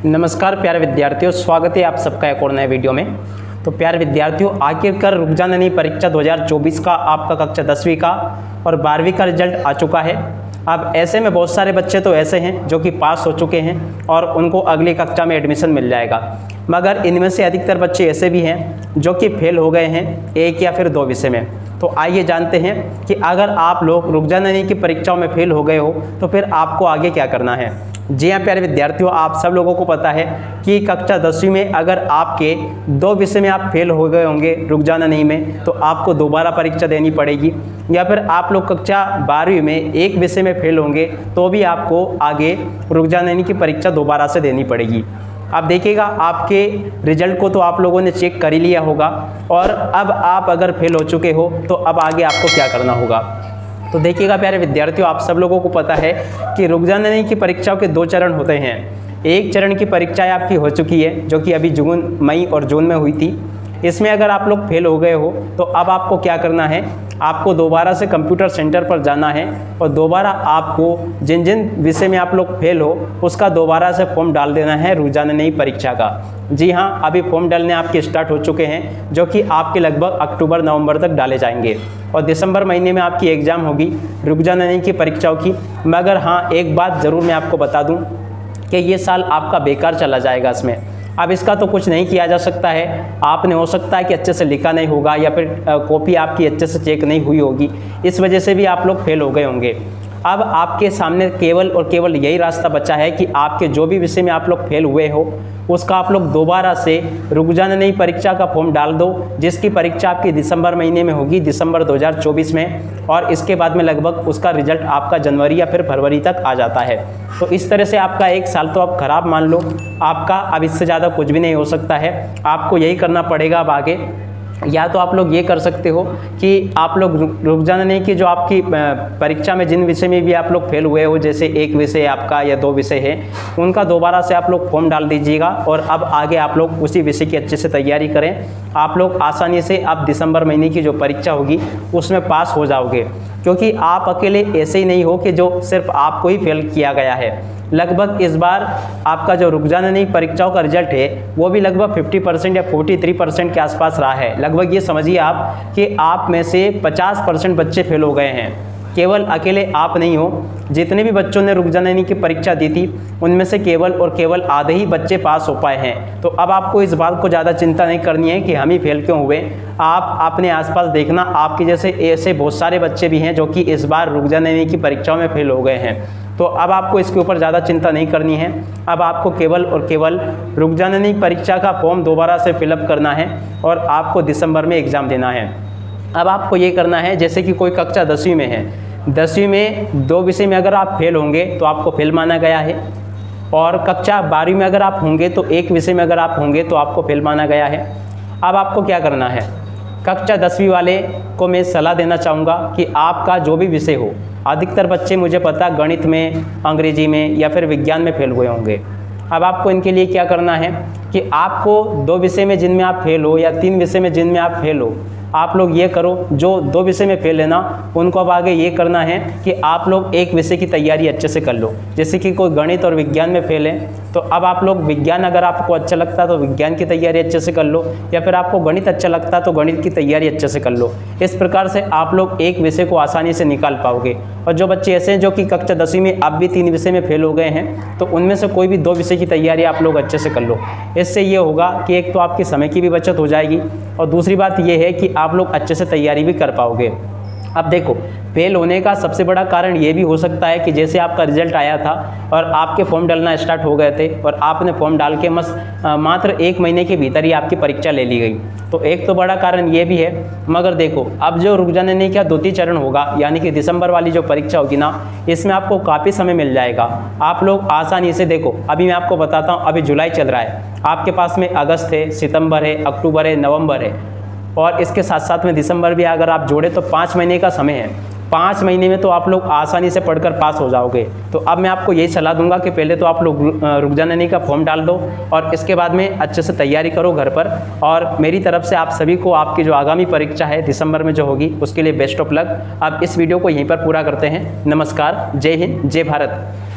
नमस्कार प्यारे विद्यार्थियों, स्वागत है आप सबका एक और नए वीडियो में। तो प्यारे विद्यार्थियों, आखिरकार रुक जाना नहीं परीक्षा 2024 का आपका कक्षा 10वीं का और 12वीं का रिजल्ट आ चुका है। अब ऐसे में बहुत सारे बच्चे तो ऐसे हैं जो कि पास हो चुके हैं और उनको अगली कक्षा में एडमिशन मिल जाएगा, मगर इनमें से अधिकतर बच्चे ऐसे भी हैं जो कि फेल हो गए हैं एक या फिर दो विषय में। तो आइए जानते हैं कि अगर आप लोग रुक जाना नहीं की परीक्षाओं में फेल हो गए हो तो फिर आपको आगे क्या करना है। जी हाँ प्यारे विद्यार्थियों, आप सब लोगों को पता है कि कक्षा 10वीं में अगर आपके दो विषय में आप फेल हो गए होंगे रुक जाना नहीं में, तो आपको दोबारा परीक्षा देनी पड़ेगी, या फिर आप लोग कक्षा 12वीं में एक विषय में फेल होंगे तो भी आपको आगे रुक जाना नहीं की परीक्षा दोबारा से देनी पड़ेगी। अब देखिएगा, आपके रिजल्ट को तो आप लोगों ने चेक कर ही लिया होगा और अब आप अगर फेल हो चुके हो तो अब आगे आपको क्या करना होगा। तो देखिएगा प्यारे विद्यार्थियों, आप सब लोगों को पता है कि रुक जाना नहीं की परीक्षाओं के दो चरण होते हैं। एक चरण की परीक्षाएं आपकी हो चुकी है जो कि अभी मई और जून में हुई थी। इसमें अगर आप लोग फेल हो गए हो तो अब आपको क्या करना है, आपको दोबारा से कंप्यूटर सेंटर पर जाना है और दोबारा आपको जिन जिन विषय में आप लोग फेल हो उसका दोबारा से फॉर्म डाल देना है रुक जाना नहीं परीक्षा का। जी हाँ, अभी फॉर्म डालने आपके स्टार्ट हो चुके हैं जो कि आपके लगभग अक्टूबर नवंबर तक डाले जाएंगे और दिसंबर महीने में आपकी एग्ज़ाम होगी रुक जाना नहीं की परीक्षाओं की। मगर हाँ, एक बात ज़रूर मैं आपको बता दूँ कि ये साल आपका बेकार चला जाएगा इसमें। अब इसका तो कुछ नहीं किया जा सकता है, आपने हो सकता है कि अच्छे से लिखा नहीं होगा या फिर कॉपी आपकी अच्छे से चेक नहीं हुई होगी, इस वजह से भी आप लोग फेल हो गए होंगे। अब आपके सामने केवल और केवल यही रास्ता बचा है कि आपके जो भी विषय में आप लोग फेल हुए हो उसका आप लोग दोबारा से रुक जाना नहीं परीक्षा का फॉर्म डाल दो, जिसकी परीक्षा आपकी दिसंबर महीने में होगी, दिसंबर 2024 में, और इसके बाद में लगभग उसका रिजल्ट आपका जनवरी या फिर फरवरी तक आ जाता है। तो इस तरह से आपका एक साल तो आप खराब मान लो आपका, अब इससे ज़्यादा कुछ भी नहीं हो सकता है। आपको यही करना पड़ेगा अब आगे। या तो आप लोग ये कर सकते हो कि आप लोग रुक जाना नहीं कि जो आपकी परीक्षा में जिन विषय में भी आप लोग फेल हुए हो, जैसे एक विषय आपका या दो विषय है, उनका दोबारा से आप लोग फॉर्म डाल दीजिएगा और अब आगे आप लोग उसी विषय की अच्छे से तैयारी करें। आप लोग आसानी से अब दिसंबर महीने की जो परीक्षा होगी उसमें पास हो जाओगे, क्योंकि आप अकेले ऐसे ही नहीं हो कि जो सिर्फ आपको ही फेल किया गया है। लगभग इस बार आपका जो रुक जाना नहीं परीक्षाओं का रिजल्ट है वो भी लगभग 50% या 43% के आसपास रहा है। लगभग ये समझिए आप कि आप में से 50% बच्चे फेल हो गए हैं। केवल अकेले आप नहीं हो, जितने भी बच्चों ने रुक जाना नहीं की परीक्षा दी थी उनमें से केवल और केवल आधे ही बच्चे पास हो पाए हैं। तो अब आपको इस बात को ज़्यादा चिंता नहीं करनी है कि हम ही फेल क्यों हुए। आप अपने आसपास देखना, आपके जैसे ऐसे बहुत सारे बच्चे भी हैं जो कि इस बार रुक जाना नहीं की परीक्षाओं में फेल हो गए हैं। तो अब आपको इसके ऊपर ज़्यादा चिंता नहीं करनी है। अब आपको केवल और केवल रुक जाना नहीं परीक्षा का फॉर्म दोबारा से फिलअप करना है और आपको दिसंबर में एग्ज़ाम देना है। अब आपको ये करना है, जैसे कि कोई कक्षा 10वीं में है, 10वीं में दो विषय में अगर आप फेल होंगे तो आपको फेल माना गया है, और कक्षा 12वीं में अगर आप होंगे तो एक विषय में अगर आप होंगे तो आपको फेल माना गया है। अब आपको क्या करना है, कक्षा 10वीं वाले को मैं सलाह देना चाहूँगा कि आपका जो भी विषय हो, अधिकतर बच्चे मुझे पता गणित में, अंग्रेजी में या फिर विज्ञान में फेल हुए होंगे। अब आपको इनके लिए क्या करना है कि आपको दो विषय में जिनमें आप फेल हो या तीन विषय में जिनमें आप फेल हो, आप लोग ये करो, जो दो विषय में फेल है ना उनको अब आगे ये करना है कि आप लोग एक विषय की तैयारी अच्छे से कर लो। जैसे कि कोई गणित और विज्ञान में फेल है तो अब आप लोग विज्ञान, अगर आपको अच्छा लगता है तो विज्ञान की तैयारी अच्छे से कर लो, या फिर आपको गणित अच्छा लगता है तो गणित की तैयारी अच्छे से कर लो। इस प्रकार से आप लोग एक विषय को आसानी से निकाल पाओगे। और जो बच्चे ऐसे हैं जो कि कक्षा 10वीं में अब भी तीन विषय में फेल हो गए हैं तो उनमें से कोई भी दो विषय की तैयारी आप लोग अच्छे से कर लो। इससे ये होगा कि एक तो आपकी समय की भी बचत हो जाएगी और दूसरी बात ये है कि आप लोग अच्छे से तैयारी भी कर पाओगे। अब देखो, फेल होने का सबसे बड़ा कारण ये भी हो सकता है कि जैसे आपका रिजल्ट आया था और आपके फॉर्म डालना स्टार्ट हो गए थे और आपने फॉर्म डाल के मात्र एक महीने के भीतर ही आपकी परीक्षा ले ली गई, तो एक तो बड़ा कारण ये भी है। मगर देखो, अब जो रुक जाने नहीं क्या द्वितीय चरण होगा, यानी कि दिसंबर वाली जो परीक्षा होगी ना, इसमें आपको काफ़ी समय मिल जाएगा। आप लोग आसानी से, देखो अभी मैं आपको बताता हूँ, अभी जुलाई चल रहा है, आपके पास में अगस्त है, सितंबर है, अक्टूबर है, नवंबर है और इसके साथ साथ में दिसंबर भी अगर आप जोड़े तो 5 महीने का समय है। 5 महीने में तो आप लोग आसानी से पढ़कर पास हो जाओगे। तो अब मैं आपको यही सलाह दूंगा कि पहले तो आप लोग रुक जाना नहीं का फॉर्म डाल दो और इसके बाद में अच्छे से तैयारी करो घर पर। और मेरी तरफ से आप सभी को आपकी जो आगामी परीक्षा है दिसंबर में जो होगी उसके लिए बेस्ट ऑफ लक। अब इस वीडियो को यहीं पर पूरा करते हैं। नमस्कार, जय हिंद, जय भारत।